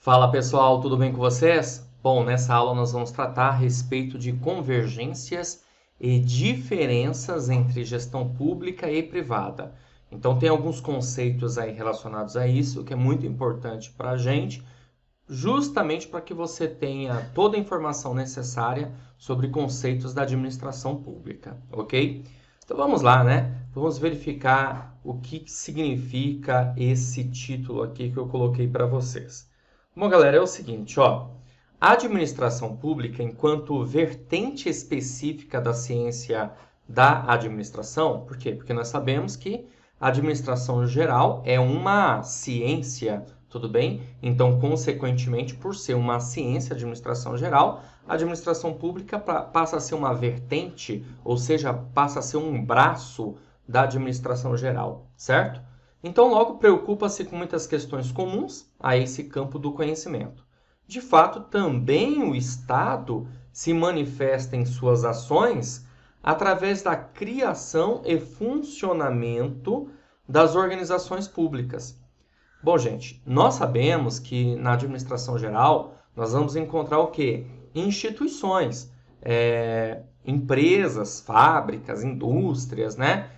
Fala pessoal, tudo bem com vocês? Bom, nessa aula nós vamos tratar a respeito de convergências e diferenças entre gestão pública e privada. Então tem alguns conceitos aí relacionados a isso, que é muito importante para a gente, justamente para que você tenha toda a informação necessária sobre conceitos da administração pública, ok? Então vamos lá, né? Vamos verificar o que significa esse título aqui que eu coloquei para vocês. Bom, galera, é o seguinte, ó. A administração pública, enquanto vertente específica da ciência da administração, por quê? Porque nós sabemos que a administração geral é uma ciência, tudo bem? Então, consequentemente, por ser uma ciência, administração geral, a administração pública passa a ser uma vertente, ou seja, passa a ser um braço da administração geral, certo? Então, logo preocupa-se com muitas questões comuns a esse campo do conhecimento. De fato, também o Estado se manifesta em suas ações através da criação e funcionamento das organizações públicas. Bom, gente, nós sabemos que na administração geral nós vamos encontrar o quê? Instituições, empresas, fábricas, indústrias, né?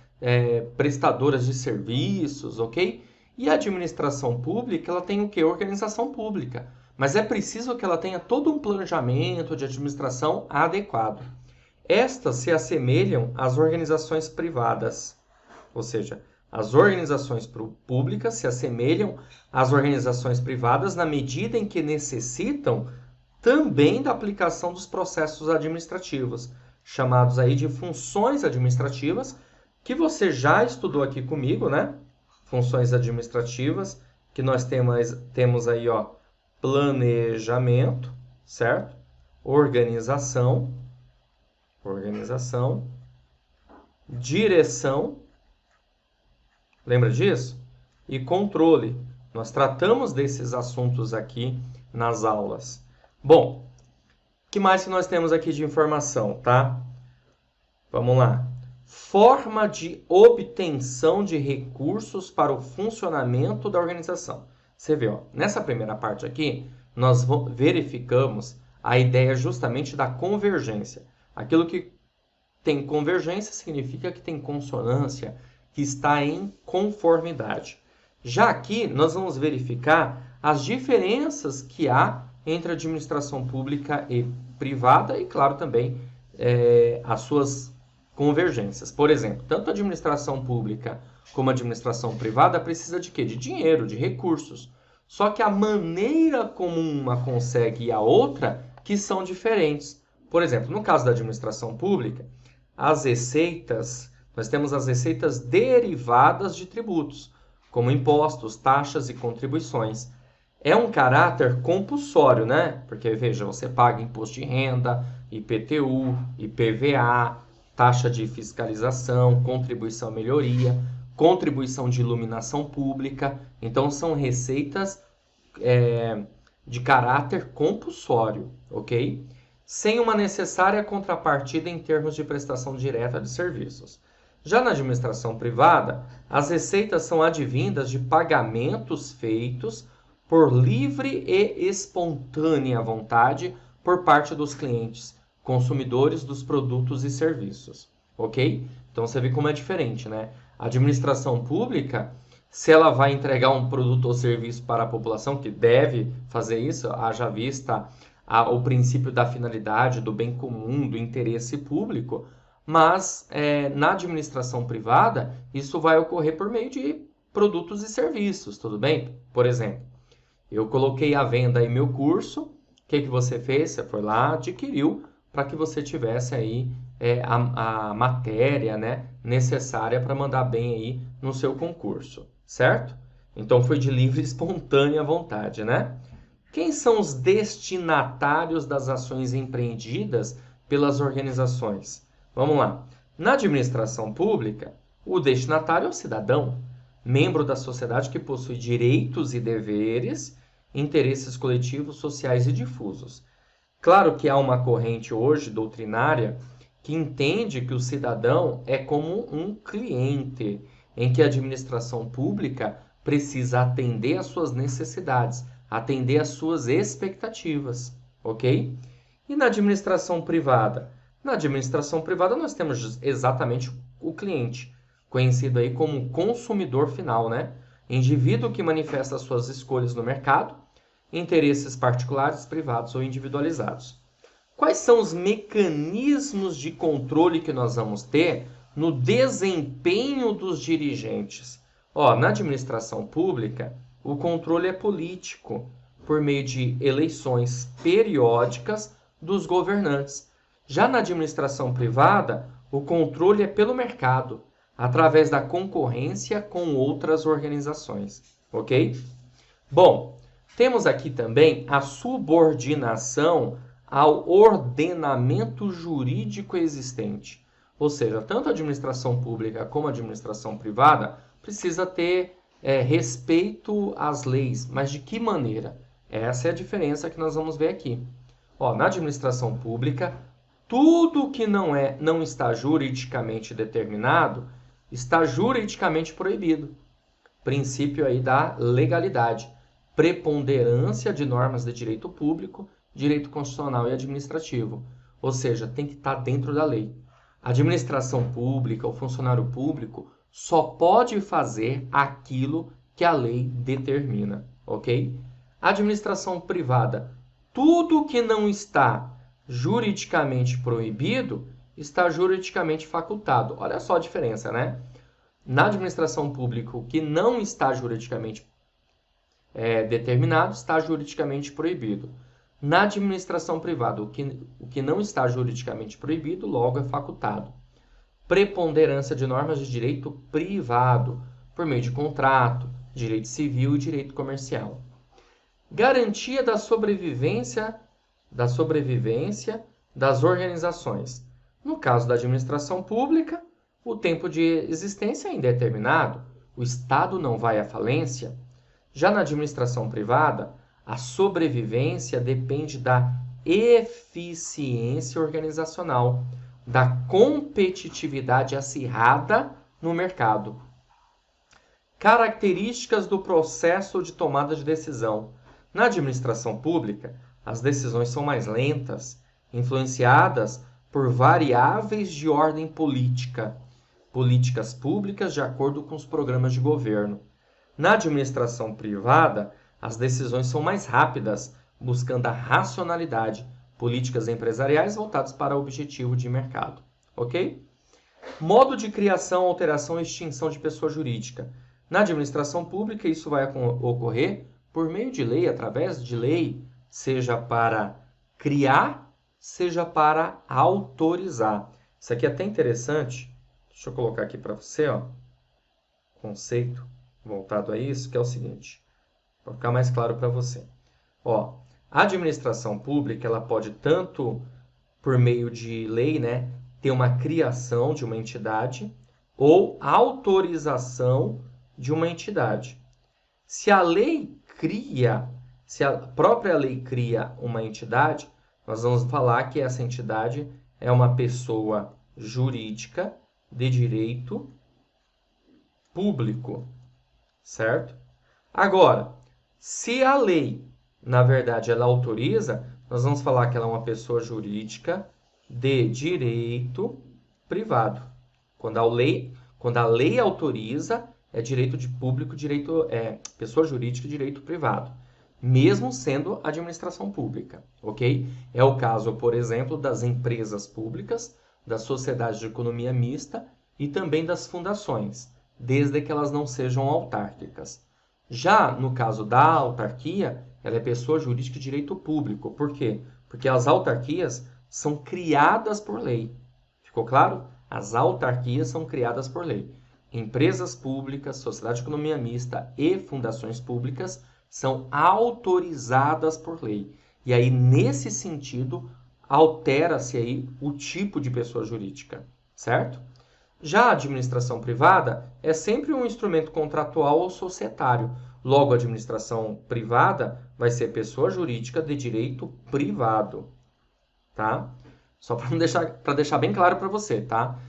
Prestadoras de serviços, ok? E a administração pública, ela tem o quê? Organização pública. Mas é preciso que ela tenha todo um planejamento de administração adequado. Estas se assemelham às organizações privadas, ou seja, as organizações públicas se assemelham às organizações privadas na medida em que necessitam também da aplicação dos processos administrativos, chamados aí de funções administrativas, que você já estudou aqui comigo, né? Funções administrativas, que nós temos aí, ó, planejamento, certo? Organização, direção, lembra disso? E controle. Nós tratamos desses assuntos aqui nas aulas. Bom, o que mais que nós temos aqui de informação, tá? Vamos lá. Forma de obtenção de recursos para o funcionamento da organização. Você vê, ó, nessa primeira parte aqui, nós verificamos a ideia justamente da convergência. Aquilo que tem convergência significa que tem consonância, que está em conformidade. Já aqui, nós vamos verificar as diferenças que há entre a administração pública e privada e, claro, também as suas convergências. Por exemplo, tanto a administração pública como a administração privada precisa de quê? De dinheiro, de recursos. Só que a maneira como uma consegue e a outra que são diferentes. Por exemplo, no caso da administração pública, as receitas, nós temos as receitas derivadas de tributos, como impostos, taxas e contribuições. É um caráter compulsório, né? Porque, veja, você paga imposto de renda, IPTU, IPVA, taxa de fiscalização, contribuição à melhoria, contribuição de iluminação pública. Então, são receitas de caráter compulsório, ok? Sem uma necessária contrapartida em termos de prestação direta de serviços. Já na administração privada, as receitas são advindas de pagamentos feitos por livre e espontânea vontade por parte dos clientes, consumidores dos produtos e serviços, ok? Então você vê como é diferente, né? A administração pública, se ela vai entregar um produto ou serviço para a população, que deve fazer isso, haja vista o princípio da finalidade, do bem comum, do interesse público, mas na administração privada, isso vai ocorrer por meio de produtos e serviços, tudo bem? Por exemplo, eu coloquei à venda aí meu curso, o que você fez? Você foi lá, adquiriu, para que você tivesse aí a matéria, né, necessária para mandar bem aí no seu concurso, certo? Então foi de livre e espontânea vontade, né? Quem são os destinatários das ações empreendidas pelas organizações? Vamos lá. Na administração pública, o destinatário é o cidadão, membro da sociedade que possui direitos e deveres, interesses coletivos, sociais e difusos. Claro que há uma corrente hoje doutrinária que entende que o cidadão é como um cliente, em que a administração pública precisa atender às suas necessidades, atender às suas expectativas, ok? E na administração privada? Na administração privada nós temos exatamente o cliente, conhecido aí como consumidor final, né? Indivíduo que manifesta suas escolhas no mercado, interesses particulares, privados ou individualizados. Quais são os mecanismos de controle que nós vamos ter no desempenho dos dirigentes? Na administração pública, o controle é político, por meio de eleições periódicas dos governantes. Já na administração privada, o controle é pelo mercado, através da concorrência com outras organizações, ok? Bom, temos aqui também a subordinação ao ordenamento jurídico existente. Ou seja, tanto a administração pública como a administração privada precisa ter respeito às leis, mas de que maneira? Essa é a diferença que nós vamos ver aqui. Na administração pública, tudo que não está juridicamente determinado está juridicamente proibido. Princípio aí da legalidade, preponderância de normas de direito público, direito constitucional e administrativo. Ou seja, tem que estar dentro da lei. A administração pública, o funcionário público, só pode fazer aquilo que a lei determina, ok? A administração privada, tudo que não está juridicamente proibido, está juridicamente facultado. Olha só a diferença, né? Na administração pública, o que não está juridicamente determinado, está juridicamente proibido. Na administração privada, o que não está juridicamente proibido, logo é facultado. Preponderância de normas de direito privado, por meio de contrato, direito civil e direito comercial. Garantia da sobrevivência das organizações. No caso da administração pública, o tempo de existência é indeterminado, o Estado não vai à falência. Já na administração privada, a sobrevivência depende da eficiência organizacional, da competitividade acirrada no mercado. Características do processo de tomada de decisão. Na administração pública, as decisões são mais lentas, influenciadas por variáveis de ordem política, políticas públicas de acordo com os programas de governo. Na administração privada, as decisões são mais rápidas, buscando a racionalidade, políticas empresariais voltadas para o objetivo de mercado. Ok? Modo de criação, alteração e extinção de pessoa jurídica. Na administração pública, isso vai ocorrer por meio de lei, através de lei, seja para criar, seja para autorizar. Isso aqui é até interessante. Deixa eu colocar aqui para você, conceito voltado a isso, que é o seguinte, para ficar mais claro para você. A administração pública, ela pode tanto por meio de lei, ter uma criação de uma entidade ou autorização de uma entidade. Se a própria lei cria uma entidade, nós vamos falar que essa entidade é uma pessoa jurídica de direito público, certo? Agora, se a lei, na verdade, ela autoriza, nós vamos falar que ela é uma pessoa jurídica de direito privado. Quando a lei autoriza, é direito de público, pessoa jurídica de direito privado, mesmo sendo administração pública, ok? É o caso, por exemplo, das empresas públicas, das sociedades de economia mista e também das fundações, desde que elas não sejam autárquicas. Já no caso da autarquia, ela é pessoa jurídica de direito público. Por quê? Porque as autarquias são criadas por lei. Ficou claro? As autarquias são criadas por lei. Empresas públicas, sociedade de economia mista e fundações públicas são autorizadas por lei. E aí, nesse sentido, altera-se aí o tipo de pessoa jurídica, certo? Já a administração privada é sempre um instrumento contratual ou societário. Logo, a administração privada vai ser pessoa jurídica de direito privado, tá? Só para deixar bem claro para você, tá?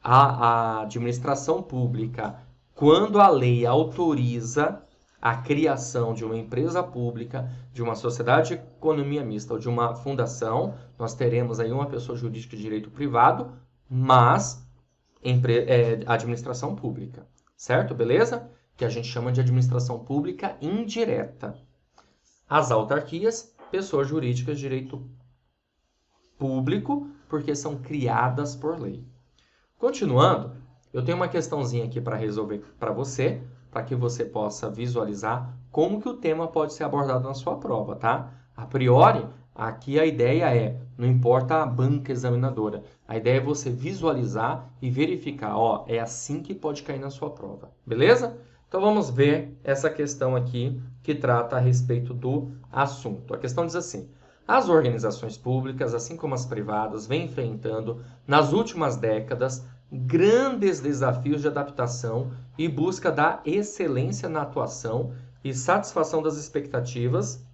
A administração pública, quando a lei autoriza, a criação de uma empresa pública, de uma sociedade de economia mista ou de uma fundação, nós teremos aí uma pessoa jurídica de direito privado, mas administração pública, certo? Beleza? Que a gente chama de administração pública indireta. As autarquias, pessoas jurídicas de direito público, porque são criadas por lei. Continuando, eu tenho uma questãozinha aqui para resolver para você, para que você possa visualizar como que o tema pode ser abordado na sua prova, tá? A priori, aqui a ideia não importa a banca examinadora, a ideia é você visualizar e verificar, ó, é assim que pode cair na sua prova, beleza? Então vamos ver essa questão aqui que trata a respeito do assunto. A questão diz assim: as organizações públicas, assim como as privadas, vêm enfrentando nas últimas décadas grandes desafios de adaptação e busca da excelência na atuação e satisfação das expectativas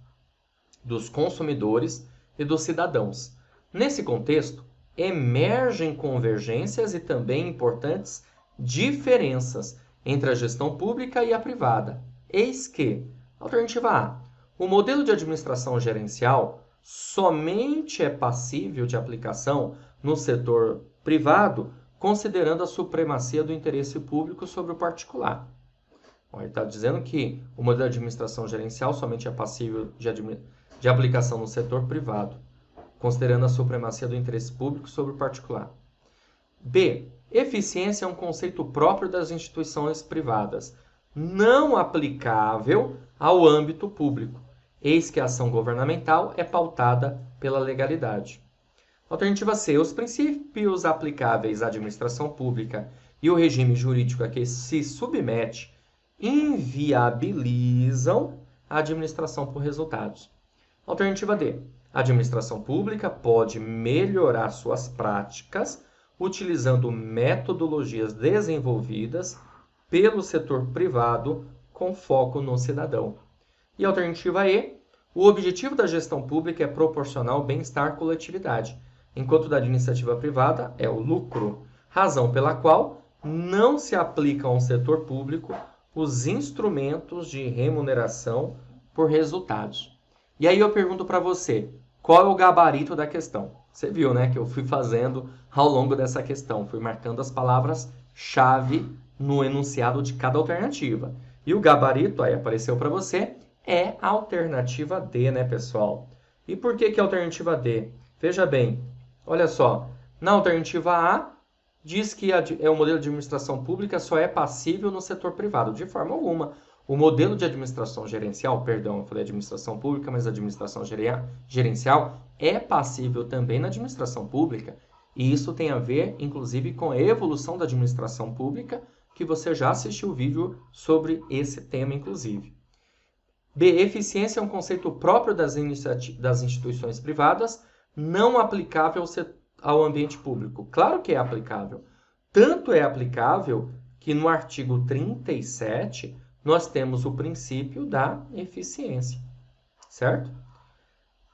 dos consumidores e dos cidadãos. Nesse contexto, emergem convergências e também importantes diferenças entre a gestão pública e a privada. Eis que, alternativa A, o modelo de administração gerencial somente é passível de aplicação no setor privado, considerando a supremacia do interesse público sobre o particular. Ele está dizendo que o modelo de administração gerencial somente é passível de aplicação no setor privado, considerando a supremacia do interesse público sobre o particular. B. Eficiência é um conceito próprio das instituições privadas, não aplicável ao âmbito público. Eis que a ação governamental é pautada pela legalidade. Alternativa C. Os princípios aplicáveis à administração pública e o regime jurídico a que se submete inviabilizam a administração por resultados. Alternativa D. A administração pública pode melhorar suas práticas utilizando metodologias desenvolvidas pelo setor privado com foco no cidadão. E alternativa E. O objetivo da gestão pública é proporcionar o bem-estar à coletividade, enquanto da iniciativa privada é o lucro, razão pela qual não se aplicam ao setor público os instrumentos de remuneração por resultados. E aí eu pergunto para você, qual é o gabarito da questão? Você viu, né, que eu fui fazendo ao longo dessa questão, fui marcando as palavras-chave no enunciado de cada alternativa. E o gabarito, aí apareceu para você, é a alternativa D, né, pessoal? E por que que é a alternativa D? Veja bem, olha só, na alternativa A, diz que o modelo de administração pública só é passível no setor privado, de forma alguma. O modelo de administração gerencial, perdão, eu falei administração pública, mas administração gerencial é passível também na administração pública. E isso tem a ver, inclusive, com a evolução da administração pública, que você já assistiu o vídeo sobre esse tema, inclusive. B. Eficiência é um conceito próprio das instituições privadas, não aplicável ao ambiente público. Claro que é aplicável. Tanto é aplicável que no artigo 37 nós temos o princípio da eficiência, certo?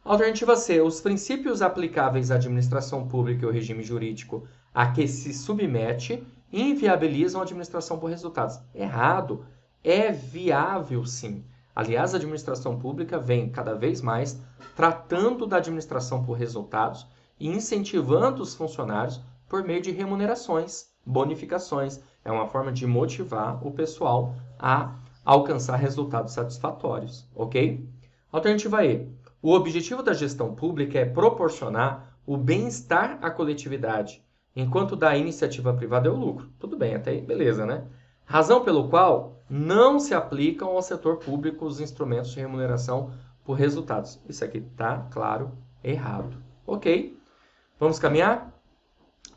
Alternativa C. Os princípios aplicáveis à administração pública e ao regime jurídico a que se submete inviabilizam a administração por resultados. Errado. É viável, sim. Aliás, a administração pública vem cada vez mais tratando da administração por resultados e incentivando os funcionários por meio de remunerações, bonificações. É uma forma de motivar o pessoal a alcançar resultados satisfatórios, ok? Alternativa E. O objetivo da gestão pública é proporcionar o bem-estar à coletividade, enquanto da iniciativa privada é o lucro. Tudo bem, até aí, beleza, né? Razão pelo qual não se aplicam ao setor público os instrumentos de remuneração por resultados. Isso aqui está, claro, errado. Ok? Vamos caminhar?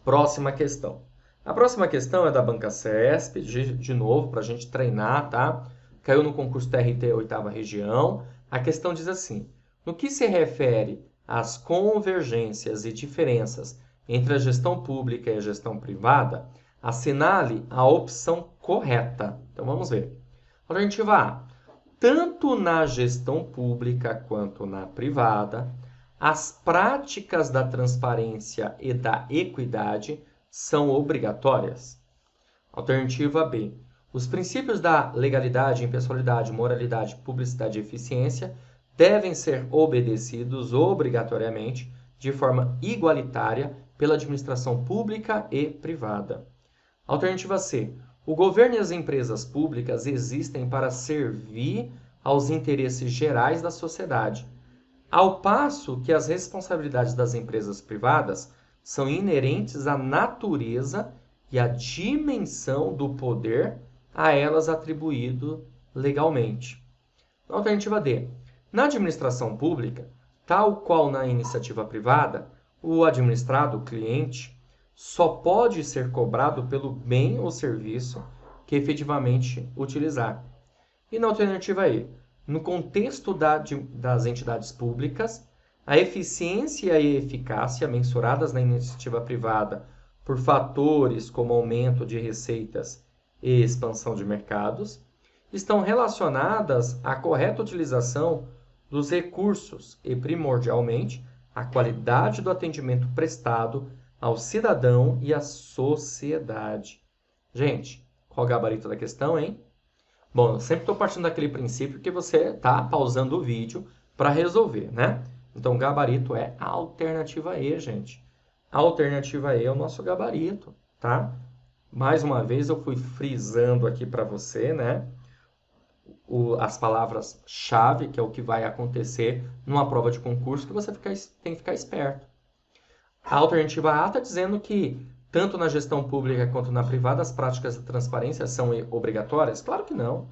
Próxima questão. A próxima questão é da Banca CESP, de novo, para a gente treinar, tá? Caiu no concurso TRT 8ª região. A questão diz assim: no que se refere às convergências e diferenças entre a gestão pública e a gestão privada, assinale a opção correta. Então, vamos ver. Alternativa A. Tanto na gestão pública quanto na privada, as práticas da transparência e da equidade são obrigatórias. Alternativa B. Os princípios da legalidade, impessoalidade, moralidade, publicidade e eficiência devem ser obedecidos obrigatoriamente, de forma igualitária, pela administração pública e privada. Alternativa C. O governo e as empresas públicas existem para servir aos interesses gerais da sociedade, ao passo que as responsabilidades das empresas privadas são inerentes à natureza e à dimensão do poder a elas atribuído legalmente. Alternativa D. Na administração pública, tal qual na iniciativa privada, o administrado, o cliente, só pode ser cobrado pelo bem ou serviço que efetivamente utilizar. E na alternativa E, no contexto das entidades públicas, a eficiência e a eficácia mensuradas na iniciativa privada por fatores como aumento de receitas e expansão de mercados, estão relacionadas à correta utilização dos recursos e, primordialmente, à qualidade do atendimento prestado ao cidadão e à sociedade. Gente, qual o gabarito da questão, hein? Bom, eu sempre estou partindo daquele princípio que você está pausando o vídeo para resolver, né? Então, o gabarito é a alternativa E, gente. A alternativa E é o nosso gabarito, tá? Mais uma vez, eu fui frisando aqui para você, né? As palavras-chave, que é o que vai acontecer numa prova de concurso, que você tem que ficar esperto. A alternativa A está dizendo que, tanto na gestão pública quanto na privada, as práticas de transparência são obrigatórias? Claro que não.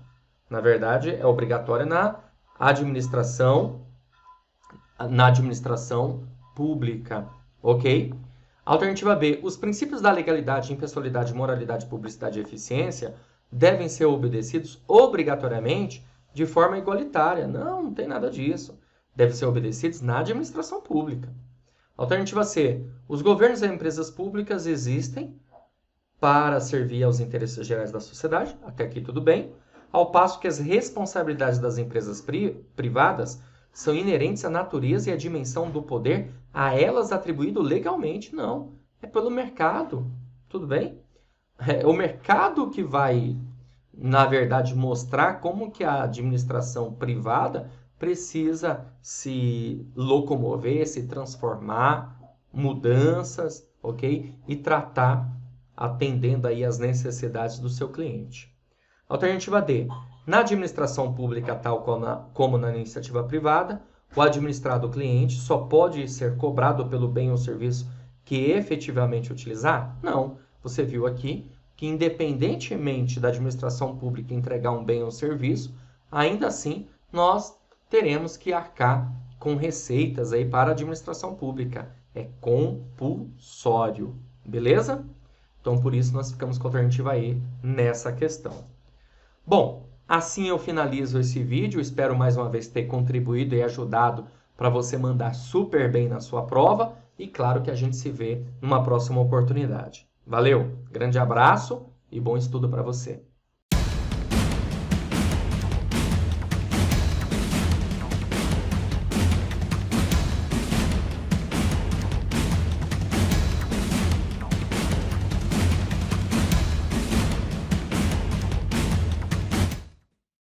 Na verdade, é obrigatória na administração pública, ok? Alternativa B. Os princípios da legalidade, impessoalidade, moralidade, publicidade e eficiência devem ser obedecidos obrigatoriamente de forma igualitária. Não tem nada disso. Devem ser obedecidos na administração pública. Alternativa C. Os governos e empresas públicas existem para servir aos interesses gerais da sociedade. Até aqui tudo bem. Ao passo que as responsabilidades das empresas privadas são inerentes à natureza e à dimensão do poder a elas atribuído legalmente. Não. É pelo mercado. Tudo bem? É o mercado que vai, na verdade, mostrar como que a administração privada precisa se locomover, se transformar, mudanças, ok? E tratar atendendo aí as necessidades do seu cliente. Alternativa D. Na administração pública, tal como na iniciativa privada, o administrado cliente só pode ser cobrado pelo bem ou serviço que efetivamente utilizar? Não. Você viu aqui que, independentemente da administração pública entregar um bem ou serviço, ainda assim nós teremos que arcar com receitas aí para a administração pública. É compulsório, beleza? Então, por isso, nós ficamos com a alternativa E nessa questão. Bom, assim eu finalizo esse vídeo. Espero mais uma vez ter contribuído e ajudado para você mandar super bem na sua prova. E claro que a gente se vê numa próxima oportunidade. Valeu, grande abraço e bom estudo para você.